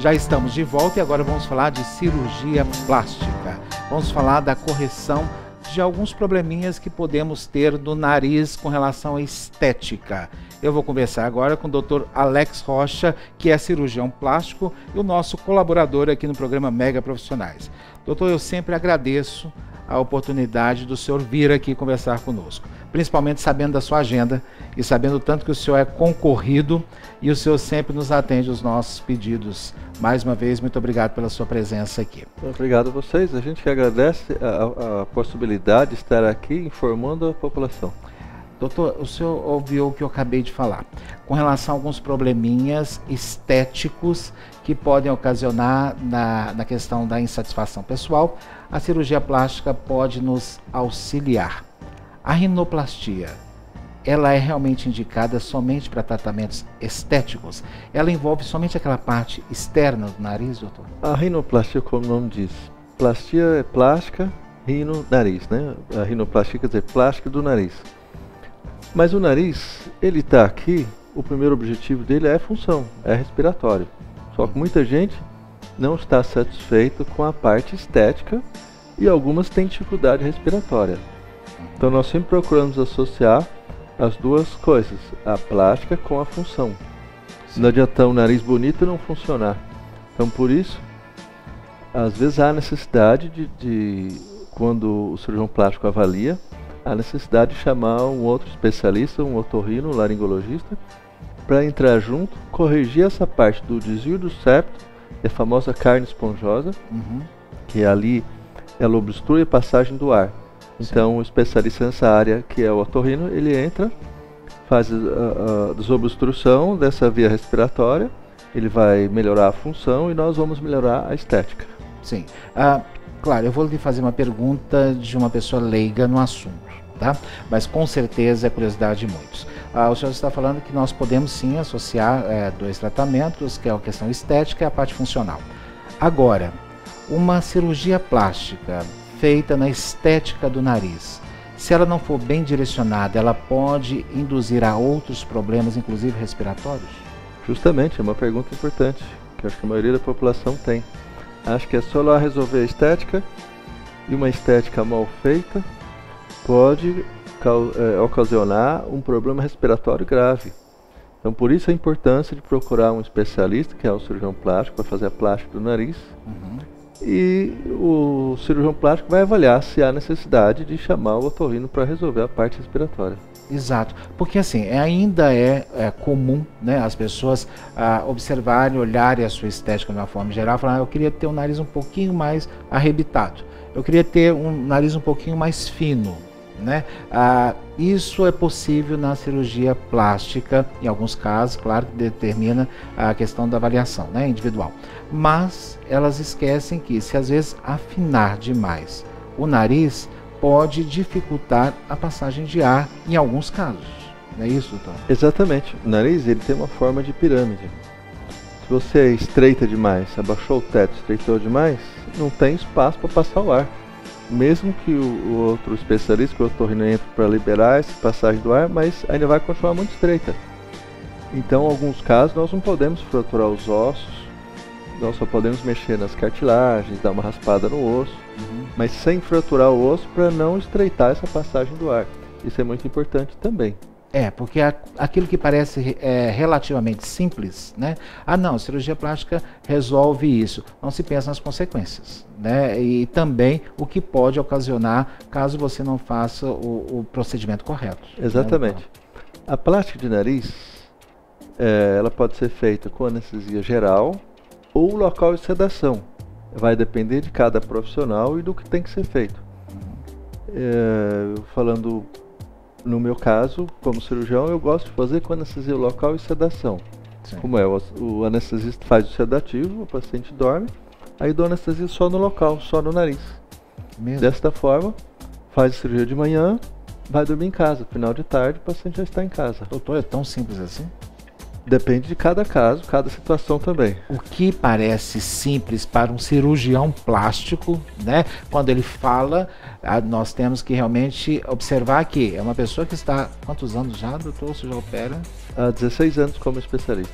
Já estamos de volta e agora vamos falar de cirurgia plástica. Vamos falar da correção de alguns probleminhas que podemos ter no nariz com relação à estética. Eu vou conversar agora com o Dr. Alex Rocha, que é cirurgião plástico e o nosso colaborador aqui no programa Mega Profissionais. Doutor, eu sempre agradeço a oportunidade do senhor vir aqui conversar conosco, principalmente sabendo da sua agenda e sabendo o tanto que o senhor é concorrido e o senhor sempre nos atende aos nossos pedidos. Mais uma vez, muito obrigado pela sua presença aqui. Obrigado a vocês, a gente que agradece a possibilidade de estar aqui informando a população. Doutor, o senhor ouviu o que eu acabei de falar, com relação a alguns probleminhas estéticos que podem ocasionar na questão da insatisfação pessoal. A cirurgia plástica pode nos auxiliar. A rinoplastia, ela é realmente indicada somente para tratamentos estéticos? Ela envolve somente aquela parte externa do nariz, doutor? A rinoplastia, como o nome diz, plastia é plástica, rino, nariz, né? A rinoplastia quer dizer plástica do nariz. Mas o nariz, ele está aqui, o primeiro objetivo dele é a função, é respiratório. Só que muita gente não está satisfeito com a parte estética e algumas têm dificuldade respiratória. Então nós sempre procuramos associar as duas coisas, a plástica com a função. Não adianta um nariz bonito e não funcionar. Então por isso, às vezes há necessidade quando o cirurgião plástico avalia, a necessidade de chamar um outro especialista, um otorrino, um laringologista, para entrar junto, corrigir essa parte do desvio do septo, a famosa carne esponjosa, que ali ela obstrui a passagem do ar. Então o especialista nessa área, que é o otorrino, ele entra, faz a desobstrução dessa via respiratória, ele vai melhorar a função e nós vamos melhorar a estética. Sim. Claro, eu vou lhe fazer uma pergunta de uma pessoa leiga no assunto, tá? Mas com certeza é curiosidade de muitos. O senhor está falando que nós podemos sim associar dois tratamentos, que é a questão estética e a parte funcional. Agora, uma cirurgia plástica feita na estética do nariz, se ela não for bem direcionada, ela pode induzir a outros problemas, inclusive respiratórios? Justamente, é uma pergunta importante, que eu acho que a maioria da população tem. Acho que é só lá resolver a estética, e uma estética mal feita pode ocasionar um problema respiratório grave. Então por isso a importância de procurar um especialista, que é o cirurgião plástico, para fazer a plástica do nariz. E o cirurgião plástico vai avaliar se há necessidade de chamar o otorrino para resolver a parte respiratória. Exato, porque assim, ainda é comum, né, as pessoas observarem, olharem a sua estética de uma forma geral, falar, eu queria ter um nariz um pouquinho mais arrebitado, eu queria ter um nariz um pouquinho mais fino, né? Isso é possível na cirurgia plástica, em alguns casos, claro que determina a questão da avaliação, né, individual. Mas elas esquecem que se às vezes afinar demais o nariz, pode dificultar a passagem de ar em alguns casos. Não é isso, doutor? Exatamente. O nariz ele tem uma forma de pirâmide. Se você estreita demais, abaixou o teto, estreitou demais, não tem espaço para passar o ar. Mesmo que o outro especialista, que o otorrino, entre para liberar essa passagem do ar, mas ainda vai continuar muito estreita. Então, em alguns casos, nós não podemos fraturar os ossos, nós só podemos mexer nas cartilagens, dar uma raspada no osso, mas sem fraturar o osso para não estreitar essa passagem do ar. Isso é muito importante também. Porque aquilo que parece relativamente simples, né? Não, cirurgia plástica resolve isso. Não se pensa nas consequências, né? E também o que pode ocasionar caso você não faça o procedimento correto. Exatamente. Né? A plástica de nariz, ela pode ser feita com anestesia geral ou local de sedação. Vai depender de cada profissional e do que tem que ser feito. Falando no meu caso, como cirurgião, eu gosto de fazer com anestesia local e sedação. Sim. Como o anestesista faz o sedativo, o paciente dorme, aí dou anestesia só no local, só no nariz. Desta forma, faz a cirurgia de manhã, vai dormir em casa. Final de tarde, o paciente já está em casa. Doutor, é tão simples assim? Depende de cada caso, cada situação também. O que parece simples para um cirurgião plástico, né? Quando ele fala, nós temos que realmente observar que é uma pessoa que está... Quantos anos já, doutor, você já opera? Há 16 anos como especialista.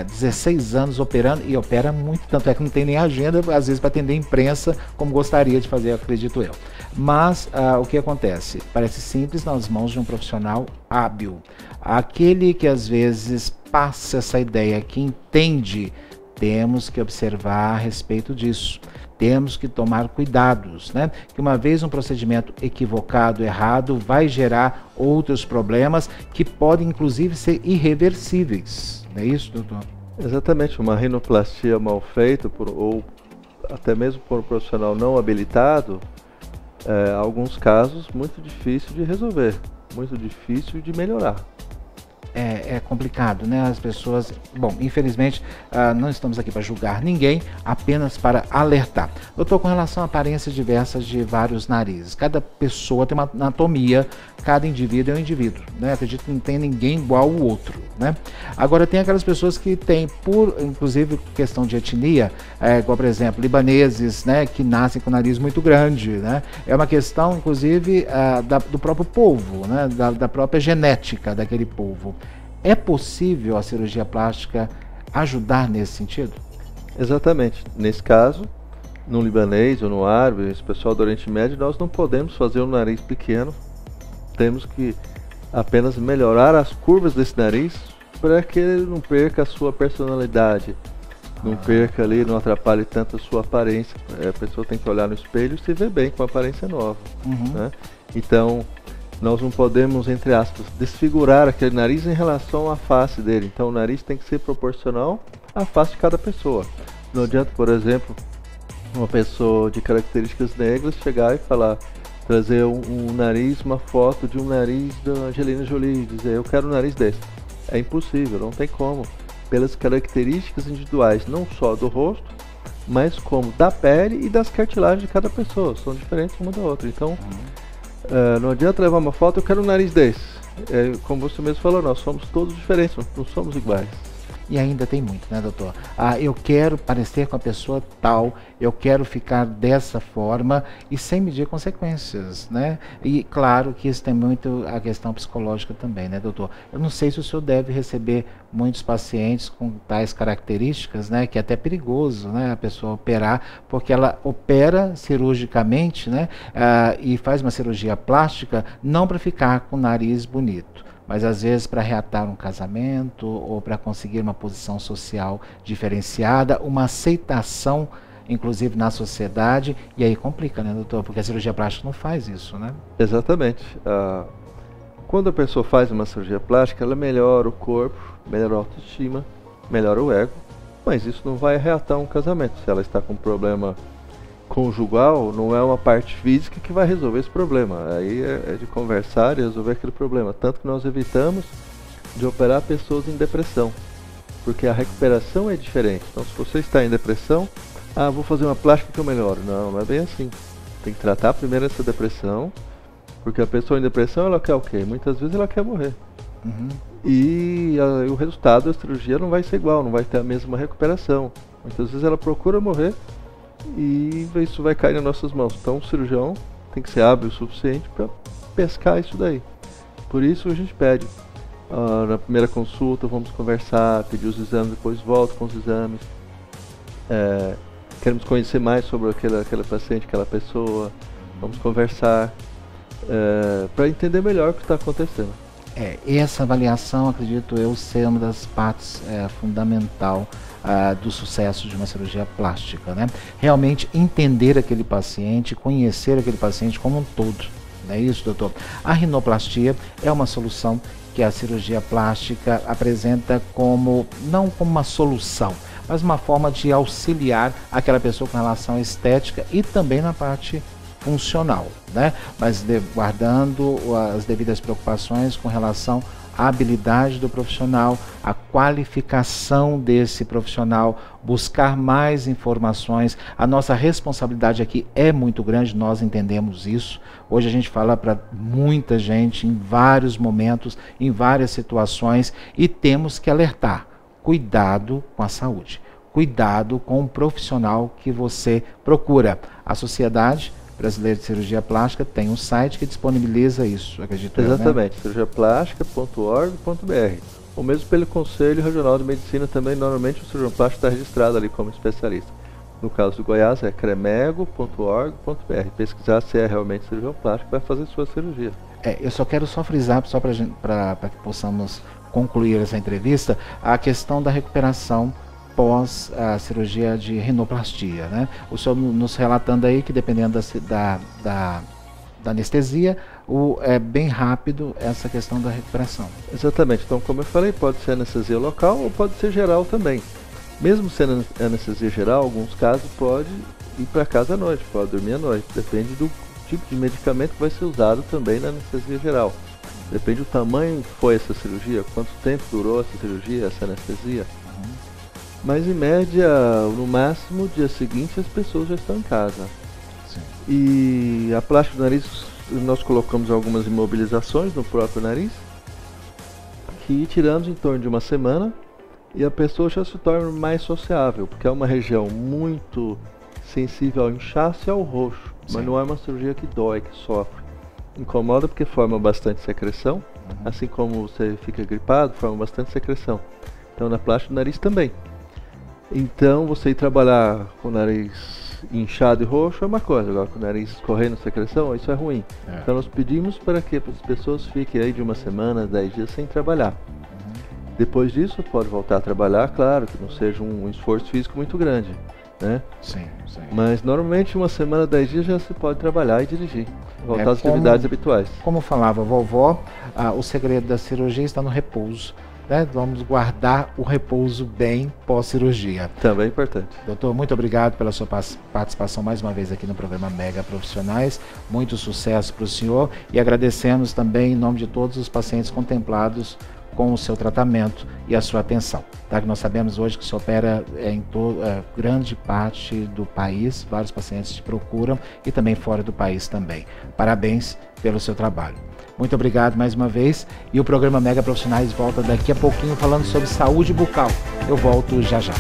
16 anos operando, e opera muito, tanto é que não tem nem agenda, às vezes, para atender a imprensa, como gostaria de fazer, acredito eu. Mas o que acontece? Parece simples nas mãos de um profissional hábil. Aquele que às vezes passa essa ideia, que entende, temos que observar a respeito disso. Temos que tomar cuidados, né? Que uma vez um procedimento equivocado, errado, vai gerar outros problemas que podem inclusive ser irreversíveis. Não é isso, doutor? Exatamente, uma rinoplastia mal feita ou até mesmo por um profissional não habilitado, alguns casos muito difícil de resolver, muito difícil de melhorar. É complicado, né? As pessoas... Bom, infelizmente, não estamos aqui para julgar ninguém, apenas para alertar. Doutor, com relação a aparências diversas de vários narizes, cada pessoa tem uma anatomia, cada indivíduo é um indivíduo, né? Acredito que não tem ninguém igual ao outro, né? Agora, tem aquelas pessoas que têm, inclusive, questão de etnia, igual, por exemplo, libaneses, né? Que nascem com o nariz muito grande, né? É uma questão, inclusive, do próprio povo, né? Da própria genética daquele povo. É possível a cirurgia plástica ajudar nesse sentido? Exatamente. Nesse caso, no libanês ou no árabe, esse pessoal do Oriente Médio, nós não podemos fazer um nariz pequeno. Temos que apenas melhorar as curvas desse nariz para que ele não perca a sua personalidade, não perca ali, não atrapalhe tanto a sua aparência. A pessoa tem que olhar no espelho e se ver bem com a aparência nova. Né? Então, nós não podemos, entre aspas, desfigurar aquele nariz em relação à face dele. Então o nariz tem que ser proporcional à face de cada pessoa. Não adianta, por exemplo, uma pessoa de características negras chegar e trazer um nariz, uma foto de um nariz da Angelina Jolie, dizer eu quero um nariz desse. É impossível, não tem como. Pelas características individuais, não só do rosto, mas como da pele e das cartilagens de cada pessoa. São diferentes uma da outra. Então, não adianta levar uma foto, eu quero um nariz desse. Como você mesmo falou, nós somos todos diferentes, não somos iguais. E ainda tem muito, né, doutor? Eu quero parecer com a pessoa tal, eu quero ficar dessa forma e sem medir consequências, né? E claro que isso tem muito a questão psicológica também, né, doutor? Eu não sei se o senhor deve receber muitos pacientes com tais características, né? Que é até perigoso, né? A pessoa operar, porque ela opera cirurgicamente, né? E faz uma cirurgia plástica não para ficar com o nariz bonito, mas às vezes para reatar um casamento ou para conseguir uma posição social diferenciada, uma aceitação, inclusive na sociedade, e aí complica, né, doutor? Porque a cirurgia plástica não faz isso, né? Exatamente. Quando a pessoa faz uma cirurgia plástica, ela melhora o corpo, melhora a autoestima, melhora o ego, mas isso não vai reatar um casamento. Se ela está com um problema conjugal, não é uma parte física que vai resolver esse problema. Aí é de conversar e resolver aquele problema. Tanto que nós evitamos de operar pessoas em depressão, porque a recuperação é diferente. Então, se você está em depressão, vou fazer uma plástica que eu melhoro. Não é bem assim. Tem que tratar primeiro essa depressão, porque a pessoa em depressão, ela quer o quê? Muitas vezes ela quer morrer. E o resultado da cirurgia não vai ser igual, não vai ter a mesma recuperação. Muitas vezes ela procura morrer e isso vai cair nas nossas mãos. Então o cirurgião tem que ser hábil o suficiente para pescar isso daí. Por isso a gente pede, na primeira consulta vamos conversar, pedir os exames, depois volta com os exames. Queremos conhecer mais sobre aquela paciente, aquela pessoa, vamos conversar para entender melhor o que está acontecendo. Essa avaliação, acredito eu, ser uma das partes fundamental do sucesso de uma cirurgia plástica, né? Realmente entender aquele paciente, conhecer aquele paciente como um todo, não é isso, doutor? A rinoplastia é uma solução que a cirurgia plástica apresenta não como uma solução, mas uma forma de auxiliar aquela pessoa com relação à estética e também na parte funcional, né? Mas guardando as devidas preocupações com relação à habilidade do profissional, a qualificação desse profissional, buscar mais informações. A nossa responsabilidade aqui é muito grande, nós entendemos isso. Hoje a gente fala para muita gente em vários momentos, em várias situações, e temos que alertar. Cuidado com a saúde, cuidado com o profissional que você procura. A Sociedade Brasileira de Cirurgia Plástica tem um site que disponibiliza isso, acredito. Exatamente, né? cirurgiaplástica.org.br. ou mesmo pelo Conselho Regional de Medicina também, normalmente o cirurgião plástico está registrado ali como especialista. No caso do Goiás é cremego.org.br. Pesquisar se é realmente cirurgião plástico, vai fazer sua cirurgia. Eu só quero frisar, só para que possamos concluir essa entrevista, a questão da recuperação pós a cirurgia de rinoplastia, né? O senhor nos relatando aí que dependendo da anestesia, é bem rápido essa questão da recuperação. Exatamente. Então, como eu falei, pode ser anestesia local ou pode ser geral também. Mesmo sendo anestesia geral, em alguns casos pode ir para casa à noite, pode dormir à noite. Depende do tipo de medicamento que vai ser usado também na anestesia geral. Depende do tamanho que foi essa cirurgia, quanto tempo durou essa cirurgia, essa anestesia. Mas em média, no máximo, dia seguinte as pessoas já estão em casa. Sim. E a plástica do nariz, nós colocamos algumas imobilizações no próprio nariz, que tiramos em torno de uma semana. E a pessoa já se torna mais sociável, porque é uma região muito sensível ao inchaço e ao roxo. Sim. Mas não é uma cirurgia que dói, que sofre. Incomoda porque forma bastante secreção, assim como você fica gripado, forma bastante secreção. Então na plástica do nariz também. Então você ir trabalhar com o nariz inchado e roxo é uma coisa, agora com o nariz correndo secreção, isso é ruim. Então nós pedimos para que as pessoas fiquem aí de uma semana, 10 dias sem trabalhar. Depois disso, pode voltar a trabalhar, claro, que não seja um esforço físico muito grande, né? Sim. Mas normalmente uma semana, 10 dias já se pode trabalhar e dirigir, voltar às atividades habituais. Como falava a vovó, o segredo da cirurgia está no repouso, né? Vamos guardar o repouso bem pós-cirurgia. Também é importante. Doutor, muito obrigado pela sua participação mais uma vez aqui no programa Mega Profissionais. Muito sucesso para o senhor e agradecemos também em nome de todos os pacientes contemplados com o seu tratamento e a sua atenção. Tá? Que nós sabemos hoje que se opera em grande parte do país, vários pacientes te procuram e também fora do país também. Parabéns pelo seu trabalho. Muito obrigado mais uma vez e o programa Mega Profissionais volta daqui a pouquinho falando sobre saúde bucal. Eu volto já já.